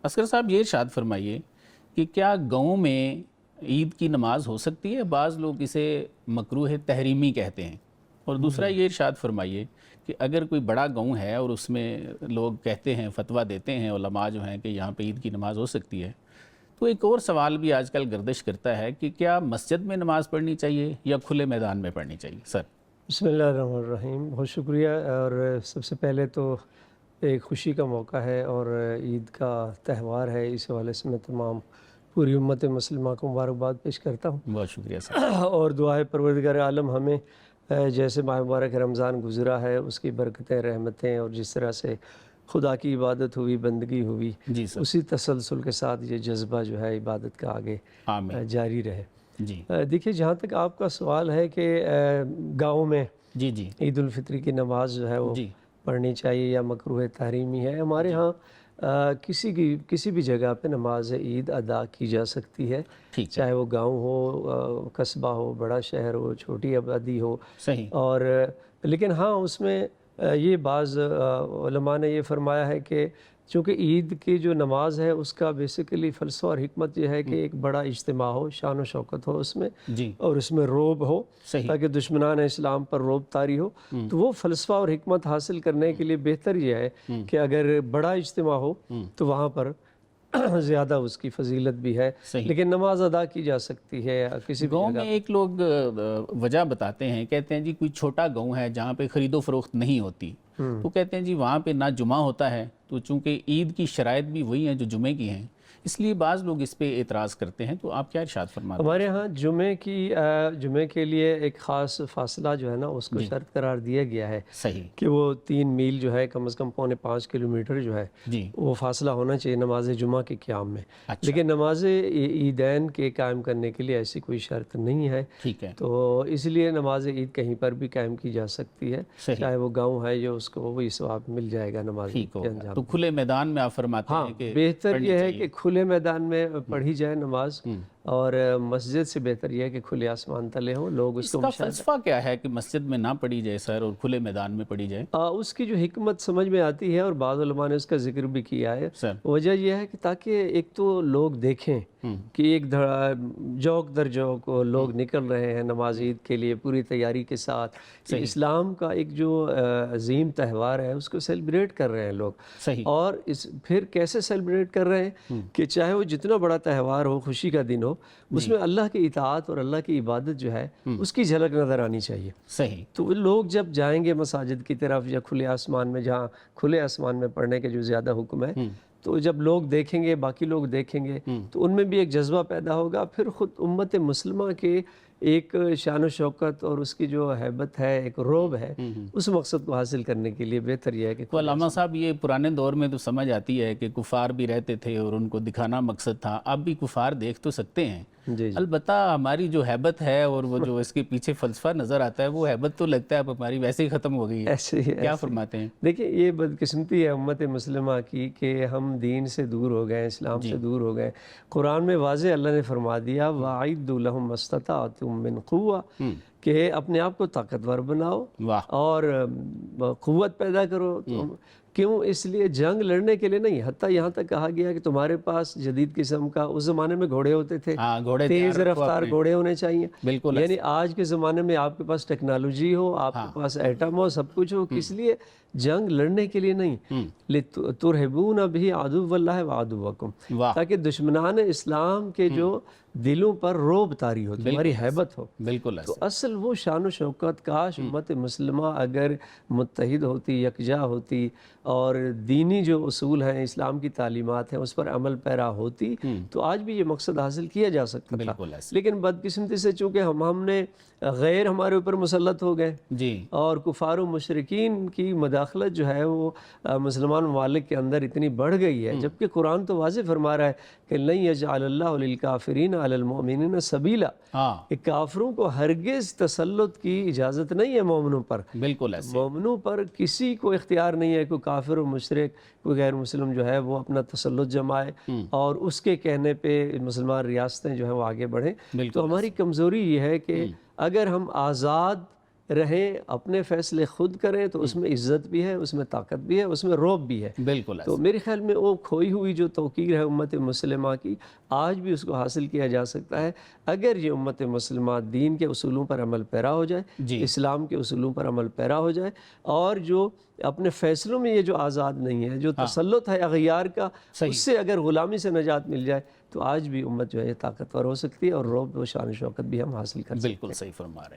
Oscar صاحب یہ ارشاد فرمائیے کہ کیا گاؤں میں عید کی نماز ہو سکتی ہے؟ بعض لوگ اسے مکروہ تحریمی کہتے ہیں، اور دوسرا یہ ارشاد فرمائیے کہ اگر کوئی بڑا گاؤں ہے اور اس میں لوگ کہتے ہیں، فتویٰ دیتے ہیں علماء جو ہیں کہ یہاں پہ عید کی نماز ہو سکتی ہے، تو ایک اور سوال بھی آج کل گردش کرتا ہے کہ کیا مسجد میں نماز پڑھنی چاہیے یا کھلے میدان میں پڑھنی چاہیے؟ سر بسم اللہ الرحمن الرحیم، بہت شکریہ۔ اور سب سے پہلے تو ایک خوشی کا موقع ہے اور عید کا تہوار ہے، اس حوالے سے میں تمام پوری امت مسلمہ کو مبارکباد پیش کرتا ہوں۔ بہت شکریہ سر۔ اور دعا ہے پروردگار عالم ہمیں جیسے ماہ مبارک رمضان گزرا ہے اس کی برکتیں، رحمتیں، اور جس طرح سے خدا کی عبادت ہوئی، بندگی ہوئی، جی سر، اسی تسلسل کے ساتھ یہ جذبہ جو ہے عبادت کا آگے آمین۔ جاری رہے۔ جی دیکھیے، جہاں تک آپ کا سوال ہے کہ گاؤں میں جی جی عید الفطر کی نماز جو ہے وہ جی پڑھنی چاہیے یا مکروہ تحریمی ہے، ہمارے ہاں کسی بھی جگہ پہ نماز عید ادا کی جا سکتی ہے، ٹھیک ہے، چاہے وہ گاؤں ہو، قصبہ ہو، بڑا شہر ہو، چھوٹی آبادی ہو۔ صحیح، اور لیکن ہاں، اس میں یہ بعض علماء نے یہ فرمایا ہے کہ چونکہ عید کی جو نماز ہے اس کا بیسیکلی فلسفہ اور حکمت یہ ہے کہ ایک بڑا اجتماع ہو، شان و شوکت ہو اس میں، جی اور اس میں روب ہو صحیح، تاکہ دشمنان اسلام پر روب طاری ہو۔ تو وہ فلسفہ اور حکمت حاصل کرنے کے لیے بہتر یہ ہے کہ اگر بڑا اجتماع ہو تو وہاں پر زیادہ اس کی فضیلت بھی ہے، صحیح۔ لیکن نماز ادا کی جا سکتی ہے کسی بھی گاؤں جگہ۔ میں ایک لوگ وجہ بتاتے ہیں، کہتے ہیں جی کوئی چھوٹا گاؤں ہے جہاں پہ خرید و فروخت نہیں ہوتی، تو کہتے ہیں جی وہاں پہ نہ جمعہ ہوتا ہے، تو چونکہ عید کی شرائط بھی وہی ہیں جو جمعے کی ہیں، اس لیے بعض لوگ اس پہ اعتراض کرتے ہیں، تو آپ کیا ارشاد فرماتے ہیں؟ ہمارے ہاں جمعے کے لیے ایک خاص فاصلہ جو ہے نا اس کو شرط قرار دیا گیا ہے صحیح، کہ وہ 3 میل جو ہے، کم از کم 4.5 کلومیٹر جو ہے جی وہ فاصلہ ہونا چاہیے نماز جمعہ کے قیام میں۔ اچھا، لیکن نماز عیدین کے قائم کرنے کے لیے ایسی کوئی شرط نہیں ہے، ٹھیک ہے، تو اس لیے نماز عید کہیں پر بھی قائم کی جا سکتی ہے، صحیح، چاہے وہ گاؤں ہے جو اس کو وہی ثواب مل جائے گا نماز ٹھیک کے ہوگا، انجام تو میں۔ کھلے میدان میں آپ فرماتے ہاں، ہیں کہ بہتر پڑھنی یہ ہے چاہیے۔ کہ کھلے میدان میں پڑھی جائے نماز، اور مسجد سے بہتر یہ ہے کہ کھلے آسمان تلے ہوں، لوگ اس اس کو کا مشاہدہ۔ فلسفہ کیا ہے کہ مسجد میں نہ پڑھی جائے سر اور کھلے میدان میں پڑھی جائے؟ اس کی جو حکمت سمجھ میں آتی ہے، اور بعض علماء نے اس کا ذکر بھی کیا ہے، سر وجہ یہ ہے کہ تاکہ ایک تو لوگ دیکھیں کہ ایک جوک در جوک لوگ نکل رہے ہیں نماز عید کے لیے پوری تیاری کے ساتھ، کہ اسلام کا ایک جو عظیم تہوار ہے اس کو سیلیبریٹ کر رہے ہیں لوگ۔ صحیح، اور پھر کیسے سیلیبریٹ کر رہے ہیں کہ چاہے وہ جتنا بڑا تہوار ہو، خوشی کا دن ہو، اس میں اللہ کی اطاعت اور اللہ کی عبادت جو ہے اس کی جھلک نظر آنی چاہیے۔ صحیح، تو لوگ جب جائیں گے مساجد کی طرف یا کھلے آسمان میں، جہاں کھلے آسمان میں پڑھنے کے جو زیادہ حکم ہے، تو جب لوگ دیکھیں گے، باقی لوگ دیکھیں گے، تو ان میں بھی ایک جذبہ پیدا ہوگا، پھر خود امت مسلمہ کے ایک شان و شوکت اور اس کی جو ہیبت ہے، ایک روب ہے، اس مقصد کو حاصل کرنے کے لیے بہتر یہ ہے کہ تو علامہ صاحب یہ پرانے دور میں تو سمجھ آتی ہے کہ کفار بھی رہتے تھے اور ان کو دکھانا مقصد تھا، اب بھی کفار دیکھ تو سکتے ہیں، جی البتہ ہماری جو ہیبت ہے اور وہ جو اس کے پیچھے فلسفہ نظر آتا ہے، وہ ہیبت تو لگتا ہے اب ہماری ویسے ہی ختم ہو گئی ہے، ایسے ہی کیا فرماتے ہیں؟ دیکھیں، یہ بدقسمتی ہے امت مسلمہ کی کہ ہم دین سے دور ہو گئے، اسلام سے دور ہو گئے۔ قرآن میں واضح اللہ نے فرما دیا وَأَعِدُّوا لَهُم مَّا اسْتَطَعْتُم مِّن قُوَّةٍ، کہ اپنے آپ کو طاقتور بناؤ واہ، اور قوت پیدا کرو۔ کیوں؟ اس لیے جنگ لڑنے کے لیے نہیں، حتیٰ یہاں تک کہا گیا کہ تمہارے پاس جدید قسم کا، اس زمانے میں گھوڑے ہوتے تھے، ہاں گھوڑے تیز رفتار گھوڑے ہونے چاہیے، بالکل، یعنی آج کے زمانے میں آپ کے پاس ٹیکنالوجی ہو، آپ کے پاس ایٹم ہو، سب کچھ ہو، کس لیے؟ جنگ لڑنے کے لیے نہیں، تُرْهِبُونَ بِهِ عَدُوَّ اللَّهِ وَعَدُوَّكُمْ، واہ، تاکہ دشمنان اسلام کے جو دلوں پر روب طاری ہو، تمہاری ہیبت ہو۔ بالکل تو ایسے، اصل وہ شان و شوکت، کاش امت مسلمہ اگر متحد ہوتی، یکجا ہوتی، اور دینی جو اصول ہیں، اسلام کی تعلیمات ہیں، اس پر عمل پیرا ہوتی، تو آج بھی یہ مقصد حاصل کیا جا سکتا تھا۔ بالکل ایسے، لیکن بدقسمتی سے چونکہ ہم نے غیر ہمارے اوپر مسلط ہو گئے، جی اور کفار و مشرکین کی مداخلت جو ہے وہ مسلمان ممالک کے اندر اتنی بڑھ گئی ہے، جبکہ قرآن تو واضح فرما رہا ہے کہ لن یجعل اللہ للکافرین علی المؤمنین سبیلا، ہاں کہ کافروں کو ہرگز تسلط کی اجازت نہیں ہے مومنوں پر۔ بالکل ایسے، مومنوں پر کسی کو اختیار نہیں ہے کوئی کافر و مشرک، کوئی غیر مسلم جو ہے وہ اپنا تسلط جمائے اور اس کے کہنے پہ مسلمان ریاستیں جو ہیں وہ آگے بڑھیں۔ بالکل تو ہماری کمزوری یہ ہے کہ اگر ہم آزاد رہیں، اپنے فیصلے خود کریں، تو اس میں عزت بھی ہے، اس میں طاقت بھی ہے، اس میں رعب بھی ہے۔ بالکل تو میرے خیال میں وہ کھوئی ہوئی جو توقیر ہے امت مسلمہ کی، آج بھی اس کو حاصل کیا جا سکتا ہے اگر یہ امت مسلمہ دین کے اصولوں پر عمل پیرا ہو جائے، جی اسلام کے اصولوں پر عمل پیرا ہو جائے، اور جو اپنے فیصلوں میں یہ جو آزاد نہیں ہے، جو تسلط ہے اغیار کا، اس سے اگر غلامی سے نجات مل جائے تو آج بھی امت جو ہے یہ طاقتور ہو سکتی ہے، اور رعب و شان و شوکت بھی ہم حاصل کر سکتے ہیں۔ بالکل صحیح فرما رہے ہیں۔